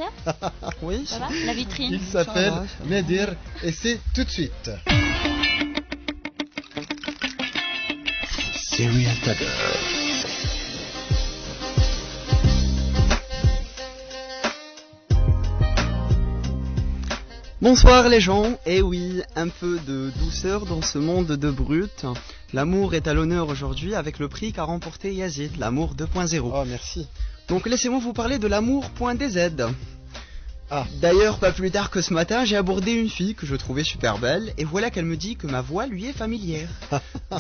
d'anniversaire? Oui, Ça va? La vitrine. Il s'appelle ça va. Nadir et c'est tout de suite. Serial Tagger. Bonsoir les gens, et oui, un peu de douceur dans ce monde de brut. L'amour est à l'honneur aujourd'hui avec le prix qu'a remporté Yazid, l'amour 2.0. Oh, merci. Donc laissez-moi vous parler de l'amour.dz. Ah. D'ailleurs, pas plus tard que ce matin, j'ai abordé une fille que je trouvais super belle, et voilà qu'elle me dit que ma voix lui est familière.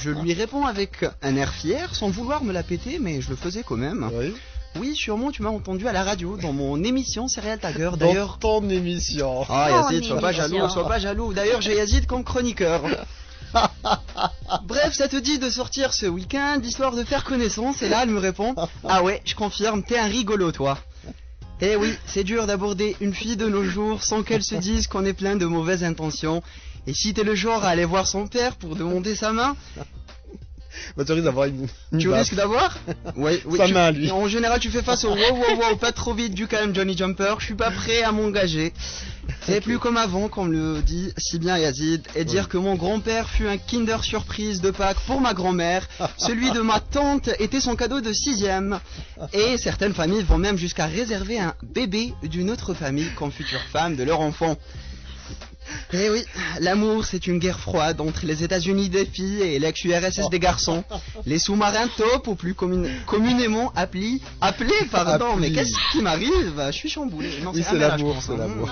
Je lui réponds avec un air fier, sans vouloir me la péter, mais je le faisais quand même. Oui. Oui, sûrement tu m'as entendu à la radio, dans mon émission Serial Tagger, d'ailleurs... Dans ton émission. Ah Yazid, sois pas émission. jaloux, sois pas jaloux. D'ailleurs, j'ai Yazid comme chroniqueur. Bref, ça te dit de sortir ce week-end, histoire de faire connaissance, et là elle me répond: ah ouais, je confirme, t'es un rigolo toi. Eh oui, c'est dur d'aborder une fille de nos jours sans qu'elle se dise qu'on est plein de mauvaises intentions. Et si t'es le genre à aller voir son père pour demander sa main, Bah, tu risques d'avoir une tu baffe. risques d'avoir oui, Sa main, lui. En général, tu fais face au wow, pas trop vite, du calme Johnny Jumper, je suis pas prêt à m'engager. C'est Ok. plus comme avant, comme le dit si bien Yazid, et dire que mon grand-père fut un Kinder Surprise de Pâques pour ma grand-mère, celui de ma tante était son cadeau de 6e, et certaines familles vont même jusqu'à réserver un bébé d'une autre famille comme future femme de leur enfant. Eh oui, l'amour c'est une guerre froide entre les États-Unis des filles et l'ex-URSS des garçons. Les sous-marins top, ou plus communément appelés, pardon, mais Appelés. qu'est-ce qui m'arrive? Je suis chamboulé. Non, Oui, un c'est mélange, l'amour, je pense, c'est hein. l'amour.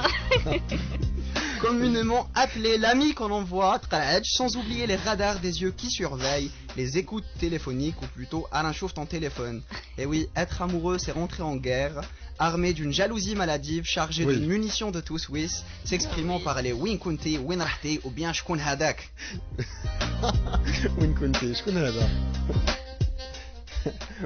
Communément appelé l'ami qu'on envoie, sans oublier les radars des yeux qui surveillent, les écoutes téléphoniques, ou plutôt Alain chauffe ton téléphone. Et oui, être amoureux c'est rentrer en guerre, armé d'une jalousie maladive, chargé Oui. d'une munition de tout Swiss, s'exprimant par les win kunti, win rahti ou bien shkun hadak. Win Kunti, je connais là-bas.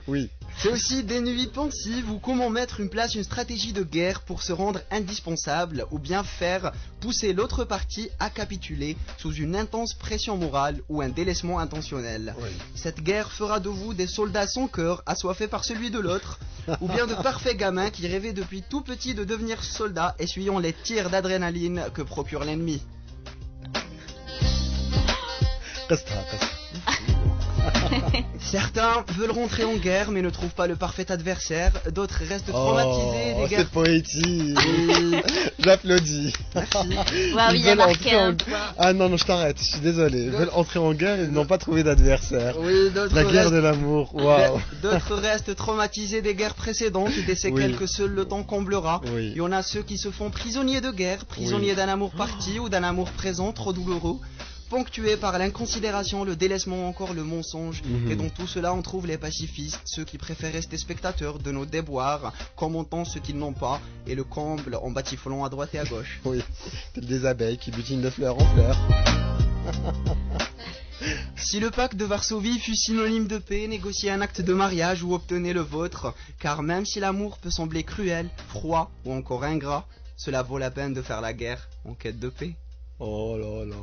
Oui. C'est aussi des nuits pensives ou comment mettre une stratégie de guerre pour se rendre indispensable ou bien faire pousser l'autre partie à capituler sous une intense pression morale ou un délaissement intentionnel. Oui. Cette guerre fera de vous des soldats sans cœur, assoiffés par celui de l'autre, ou bien de parfaits gamins qui rêvaient depuis tout petit de devenir soldats, essuyant les tirs d'adrénaline que procure l'ennemi. Restera. Certains veulent rentrer en guerre mais ne trouvent pas le parfait adversaire, d'autres restent traumatisés des Oh, guerres. c'est poétique. Oui, J'applaudis. merci. Waouh, Ils il a veulent marqué entrer un en- point. Ah non, je t'arrête, je suis désolé. Ils veulent entrer en guerre et ils n'ont pas trouvé d'adversaire. Oui, d'autres La guerre restent... de l'amour, waouh. D'autres restent traumatisés des guerres précédentes, des séquelles Oui. que seul le temps comblera. Oui. Il y en a ceux qui se font prisonniers de guerre, prisonniers Oui. d'un amour parti ou d'un amour présent trop douloureux, ponctués par l'inconsidération, le délaissement, encore le mensonge. Mhm. Et dans tout cela, on trouve les pacifistes, ceux qui préfèrent rester spectateurs de nos déboires, commentant ce qu'ils n'ont pas, et le comble en batifolant à droite et à gauche. Oui, telles des abeilles qui butinent de fleur en fleur. Si le pacte de Varsovie fut synonyme de paix, négociez un acte de mariage ou obtenez le vôtre, car même si l'amour peut sembler cruel, froid ou encore ingrat, cela vaut la peine de faire la guerre en quête de paix. Oh là là.